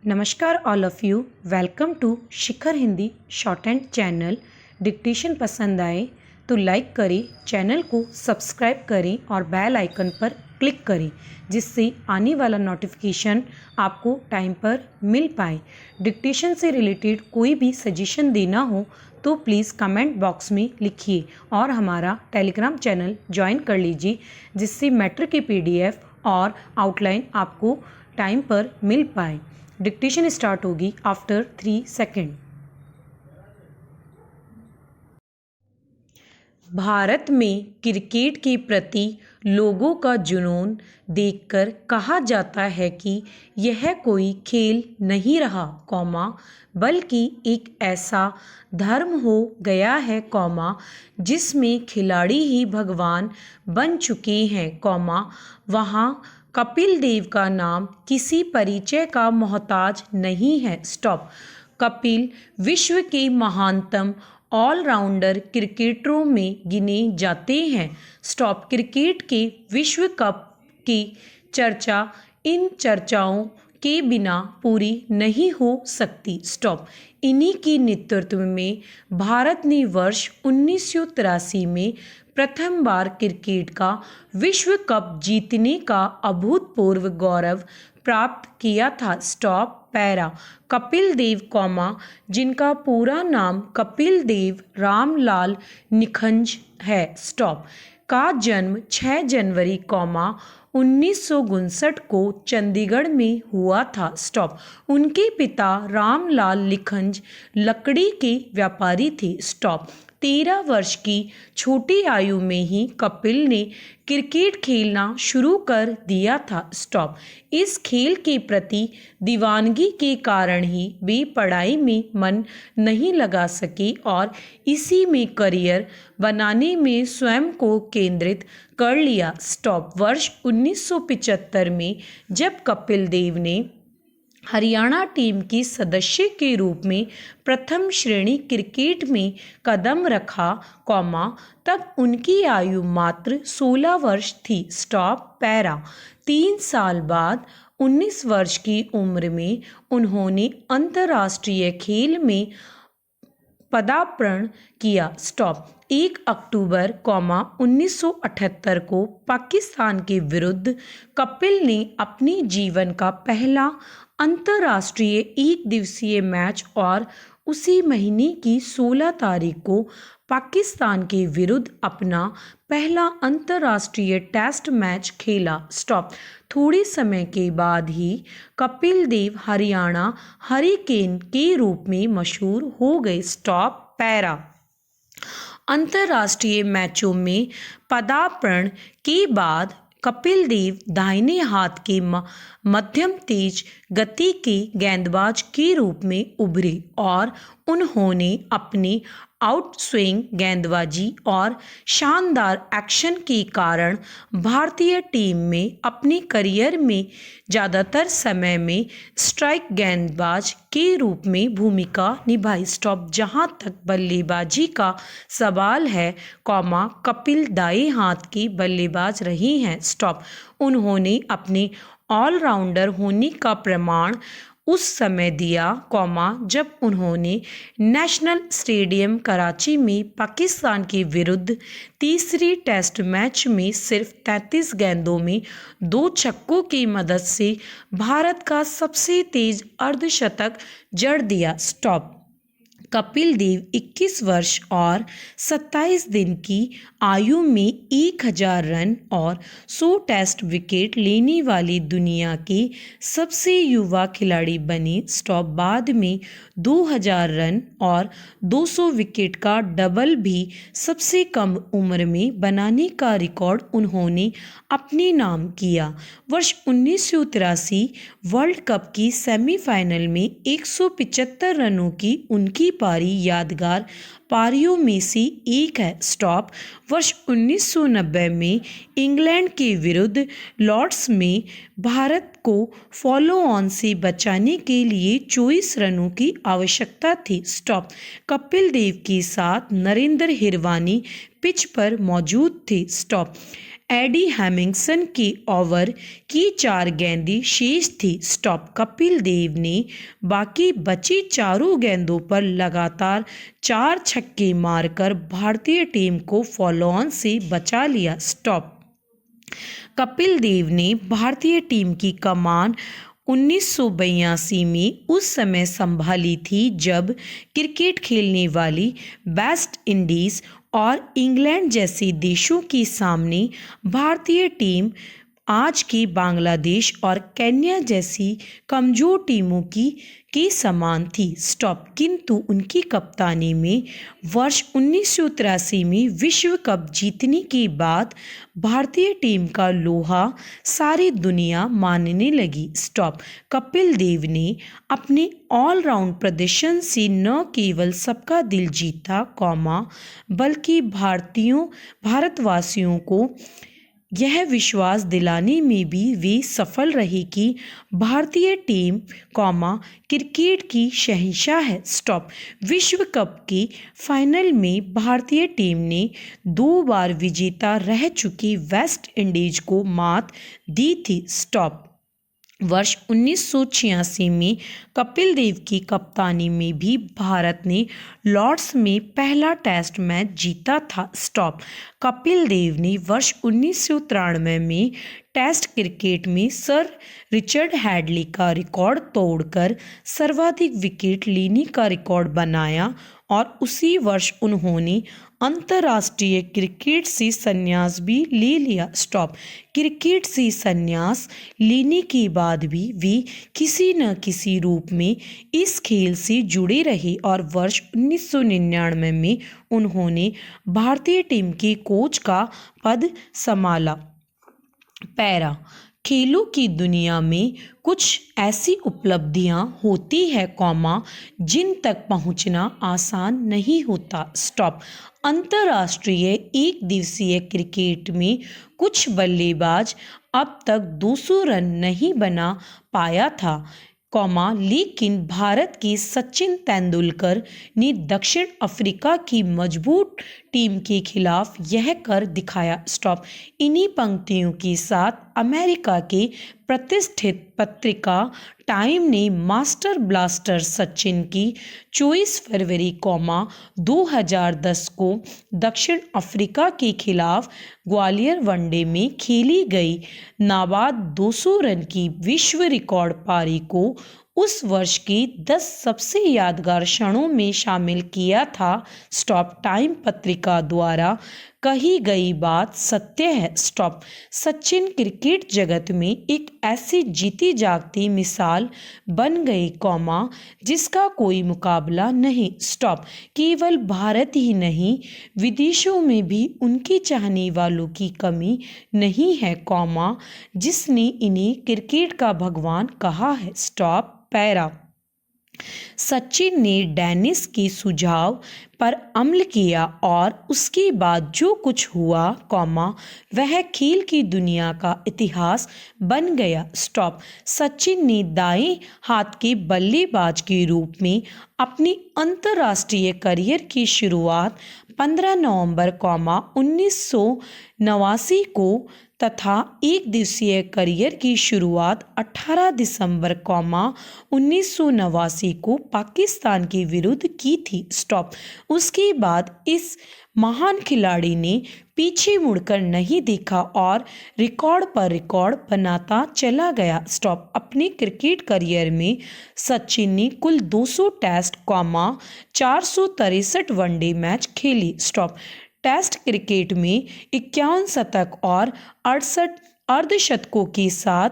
नमस्कार all of you. Welcome to Shikhar Hindi shorthand channel. Dictation पसंद आए तो लाइक करें, चैनल को सब्सक्राइब करें और बेल आइकन पर क्लिक करें जिससे आने वाला नोटिफिकेशन आपको टाइम पर मिल पाए। डिक्टेशन से रिलेटेड कोई भी सजेशन देना हो तो प्लीज़ कमेंट बॉक्स में लिखिए और हमारा टेलीग्राम चैनल ज्वाइन कर लीजिए जिससे मैटर की PDF और आउटलाइन आपको टाइम पर मिल पाए। डिक्टेशन स्टार्ट होगी आफ्टर 3 सेकेंड। भारत में क्रिकेट के प्रति लोगों का जुनून देखकर कहा जाता है कि यह कोई खेल नहीं रहा, बल्कि एक ऐसा धर्म हो गया है, जिसमें खिलाड़ी ही भगवान बन चुके हैं, वहाँ कपिल देव का नाम किसी परिचय का मोहताज नहीं है। कपिल विश्व के महानतम ऑलराउंडर क्रिकेटरों में गिने जाते हैं। क्रिकेट के विश्व कप की चर्चा इन चर्चाओं के बिना पूरी नहीं हो सकती। इन्हीं के नेतृत्व में भारत ने वर्ष 1983 में प्रथम बार क्रिकेट का विश्व कप जीतने का अभूतपूर्व गौरव प्राप्त किया था। कपिल देव, जिनका पूरा नाम कपिल देव रामलाल निखंज है, का जन्म 6 जनवरी 1959 को चंडीगढ़ में हुआ था। उनके पिता रामलाल निखंज लकड़ी के व्यापारी थे। 13 वर्ष की छोटी आयु में ही कपिल ने क्रिकेट खेलना शुरू कर दिया था। इस खेल के प्रति दीवानगी के कारण ही वे पढ़ाई में मन नहीं लगा सके और इसी में करियर बनाने में स्वयं को केंद्रित कर लिया। वर्ष 1975 में जब कपिल देव ने हरियाणा टीम की सदस्य के रूप में प्रथम श्रेणी क्रिकेट में कदम रखा, तब उनकी आयु मात्र 16 वर्ष थी। 3 साल बाद 19 वर्ष की उम्र में उन्होंने अंतर्राष्ट्रीय खेल में पदार्पण किया। 1 अक्टूबर 1978 को पाकिस्तान के विरुद्ध कपिल ने अपने जीवन का पहला अंतर्राष्ट्रीय एक दिवसीय मैच और उसी महीने की 16 तारीख को पाकिस्तान के विरुद्ध अपना पहला अंतर्राष्ट्रीय टेस्ट मैच खेला। थोड़े समय के बाद ही कपिल देव हरियाणा हरिकेन के रूप में मशहूर हो गए। अंतर्राष्ट्रीय मैचों में पदार्पण के बाद कपिल देव दाहिने हाथ के मध्यम तेज गति के गेंदबाज के रूप में उभरे और उन्होंने अपने आउटस्विंग गेंदबाजी और शानदार एक्शन के कारण भारतीय टीम में अपने करियर में ज़्यादातर समय में स्ट्राइक गेंदबाज के रूप में भूमिका निभाई। जहां तक बल्लेबाजी का सवाल है, कपिल दाएं हाथ के बल्लेबाज रहे हैं। उन्होंने अपने ऑलराउंडर होने का प्रमाण उस समय दिया, जब उन्होंने नेशनल स्टेडियम कराची में पाकिस्तान के विरुद्ध तीसरी टेस्ट मैच में सिर्फ 33 गेंदों में 2 छक्कों की मदद से भारत का सबसे तेज अर्धशतक जड़ दिया। कपिल देव 21 वर्ष और 27 दिन की आयु में 1000 रन और 100 टेस्ट विकेट लेने वाली दुनिया के सबसे युवा खिलाड़ी बने। बाद में 2000 रन और 200 विकेट का डबल भी सबसे कम उम्र में बनाने का रिकॉर्ड उन्होंने अपने नाम किया। वर्ष 1983 वर्ल्ड कप की सेमीफाइनल में 175 रनों की उनकी पारी यादगार पारियों में से एक है। वर्ष 1990 में इंग्लैंड के विरुद्ध लॉर्ड्स में भारत को फॉलो ऑन से बचाने के लिए 24 रनों की आवश्यकता थी। कपिल देव के साथ नरेंद्र हिरवानी पिच पर मौजूद थे। एडी हेमिंगसन के ओवर की 4 गेंदें शेष थी। स्टॉप। कपिल देव ने बाकी बची चारों गेंदों पर लगातार 4 छक्के मारकर भारतीय टीम को फॉलो ऑन से बचा लिया। स्टॉप। कपिल देव ने भारतीय टीम की कमान 1982 में उस समय संभाली थी जब क्रिकेट खेलने वाली वेस्ट इंडीज़ और इंग्लैंड जैसे देशों के सामने भारतीय टीम आज की बांग्लादेश और केन्या जैसी कमज़ोर टीमों की समान थी। स्टॉप। किंतु उनकी कप्तानी में वर्ष 1983 में विश्व कप जीतने के बाद भारतीय टीम का लोहा सारी दुनिया मानने लगी। स्टॉप। कपिल देव ने अपने ऑलराउंड प्रदर्शन से न केवल सबका दिल जीता बल्कि भारतवासियों को यह विश्वास दिलाने में भी वे सफल रहे कि भारतीय टीम क्रिकेट की शहंशाह है। स्टॉप। विश्व कप के फाइनल में भारतीय टीम ने 2 बार विजेता रह चुकी वेस्ट इंडीज को मात दी थी। स्टॉप। वर्ष 1986 में कपिल देव की कप्तानी में भी भारत ने लॉर्ड्स में पहला टेस्ट मैच जीता था। स्टॉप। कपिल देव ने वर्ष 1993 में टेस्ट क्रिकेट में सर रिचर्ड हैडली का रिकॉर्ड तोड़कर सर्वाधिक विकेट लेने का रिकॉर्ड बनाया और उसी वर्ष उन्होंने अंतर्राष्ट्रीय क्रिकेट से संन्यास भी ले लिया। स्टॉप। क्रिकेट से संन्यास लेने के बाद भी वे किसी न किसी रूप में इस खेल से जुड़े रहे और वर्ष 1999 में उन्होंने भारतीय टीम के कोच का पद संभाला। पैरा। खेलों की दुनिया में कुछ ऐसी उपलब्धियां होती है जिन तक पहुंचना आसान नहीं होता। स्टॉप। अंतर्राष्ट्रीय एक दिवसीय क्रिकेट में कुछ बल्लेबाज अब तक 200 रन नहीं बना पाया था लेकिन भारत के सचिन तेंदुलकर ने दक्षिण अफ्रीका की मजबूत टीम के खिलाफ यह कर दिखाया। स्टॉप। इन्हीं पंक्तियों के साथ अमेरिका के प्रतिष्ठित पत्रिका टाइम ने मास्टर ब्लास्टर सचिन की 24 फरवरी 2010 को दक्षिण अफ्रीका के खिलाफ ग्वालियर वनडे में खेली गई नाबाद 200 रन की विश्व रिकॉर्ड पारी को उस वर्ष की 10 सबसे यादगार क्षणों में शामिल किया था। स्टॉप। टाइम पत्रिका द्वारा कही गई बात सत्य है। स्टॉप। सचिन क्रिकेट जगत में एक ऐसी जीती जागती मिसाल बन गई जिसका कोई मुकाबला नहीं। स्टॉप। केवल भारत ही नहीं विदेशों में भी उनके चाहने वालों की कमी नहीं है जिसने इन्हें क्रिकेट का भगवान कहा है। स्टॉप। पैरा। सचिन ने डेनिस के सुझाव पर अमल किया और उसके बाद जो कुछ हुआ वह खेल की दुनिया का इतिहास बन गया। स्टॉप। सचिन ने दाएं हाथ के बल्लेबाज के रूप में अपनी अंतर्राष्ट्रीय करियर की शुरुआत 15 नवंबर 1989 को तथा एक दिवसीय करियर की शुरुआत 18 दिसंबर 1989 को पाकिस्तान के विरुद्ध की थी। स्टॉप। उसके बाद इस महान खिलाड़ी ने पीछे मुड़कर नहीं देखा और रिकॉर्ड पर रिकॉर्ड बनाता चला गया। स्टॉप। अपने क्रिकेट करियर में सचिन ने कुल 200 टेस्ट 463 वनडे मैच खेले। स्टॉप। टेस्ट क्रिकेट में 51 शतक और 68 अर्धशतकों के साथ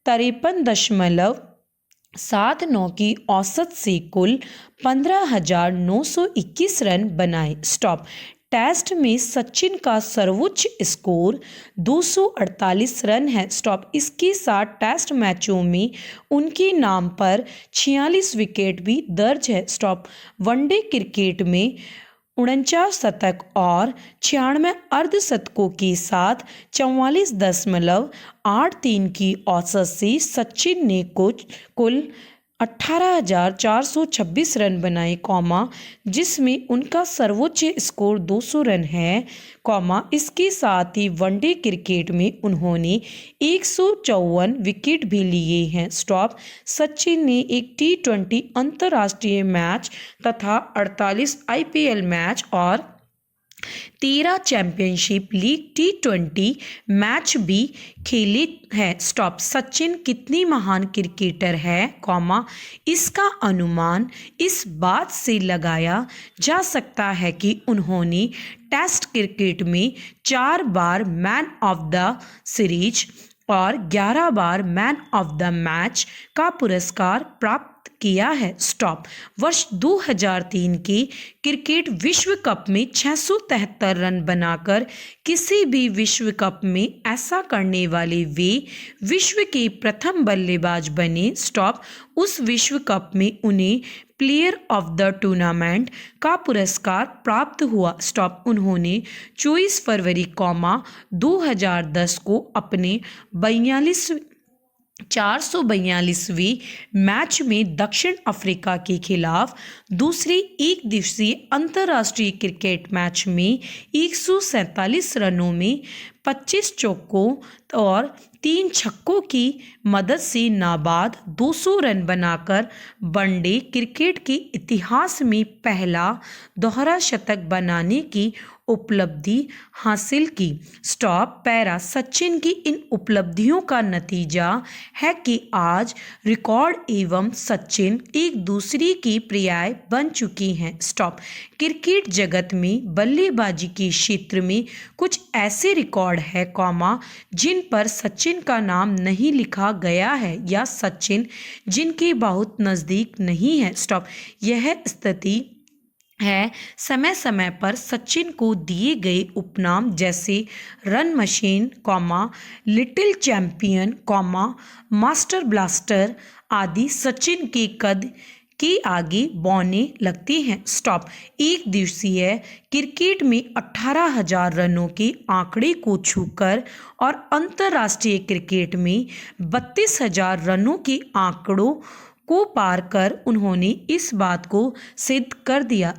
53.79 की औसत से कुल 15,921 रन बनाए। स्टॉप। टेस्ट में सचिन का सर्वोच्च स्कोर 248 रन है। स्टॉप। इसके साथ टेस्ट मैचों में उनके नाम पर 46 विकेट भी दर्ज है। स्टॉप। वनडे क्रिकेट में 49 शतक और 96 अर्धशतकों के साथ 44.83 की औसत से सचिन ने कुल 18,426 रन बनाए, जिसमें उनका सर्वोच्च स्कोर 200 रन है, इसके साथ ही वनडे क्रिकेट में उन्होंने 154 विकेट भी लिए हैं। सचिन ने एक T20 अंतर्राष्ट्रीय मैच तथा 48 IPL मैच और 13 चैंपियनशिप लीग T20 मैच भी खेले हैं। सचिन कितनी महान क्रिकेटर है, इसका अनुमान इस बात से लगाया जा सकता है कि उन्होंने टेस्ट क्रिकेट में 4 बार मैन ऑफ द सीरीज और 11 बार मैन ऑफ द मैच का पुरस्कार प्राप्त किया है। वर्ष 2003 के क्रिकेट विश्व कप में 673 रन बनाकर किसी भी विश्व कप में ऐसा करने वाले वे विश्व के प्रथम बल्लेबाज बने। उस विश्व कप में उन्हें प्लेयर ऑफ द टूर्नामेंट का पुरस्कार प्राप्त हुआ। उन्होंने 24 फरवरी 2010 को अपने 442वें मैच में दक्षिण अफ्रीका के खिलाफ दूसरे एक दिवसीय अंतर्राष्ट्रीय क्रिकेट मैच में 147 रनों में 25 चौकों और 3 छक्कों की मदद से नाबाद 200 रन बनाकर वनडे क्रिकेट के इतिहास में पहला दोहरा शतक बनाने की उपलब्धि हासिल की। सचिन की इन उपलब्धियों का नतीजा है कि आज रिकॉर्ड एवं सचिन एक दूसरे की पर्याय बन चुकी हैं। क्रिकेट जगत में बल्लेबाजी के क्षेत्र में कुछ ऐसे रिकॉर्ड है, जिन पर सचिन का नाम नहीं लिखा गया है या सचिन जिनके बहुत नज़दीक नहीं है। यह स्थिति है समय समय पर सचिन को दिए गए उपनाम जैसे run machine, little champion, master blaster आदि सचिन के कद के आगे बौने लगती हैं। एक दिवसीय क्रिकेट में 18,000 रनों के आंकड़े को छूकर और अंतर्राष्ट्रीय क्रिकेट में 32,000 रनों के आंकड़ों को पार कर उन्होंने इस बात को सिद्ध कर दिया।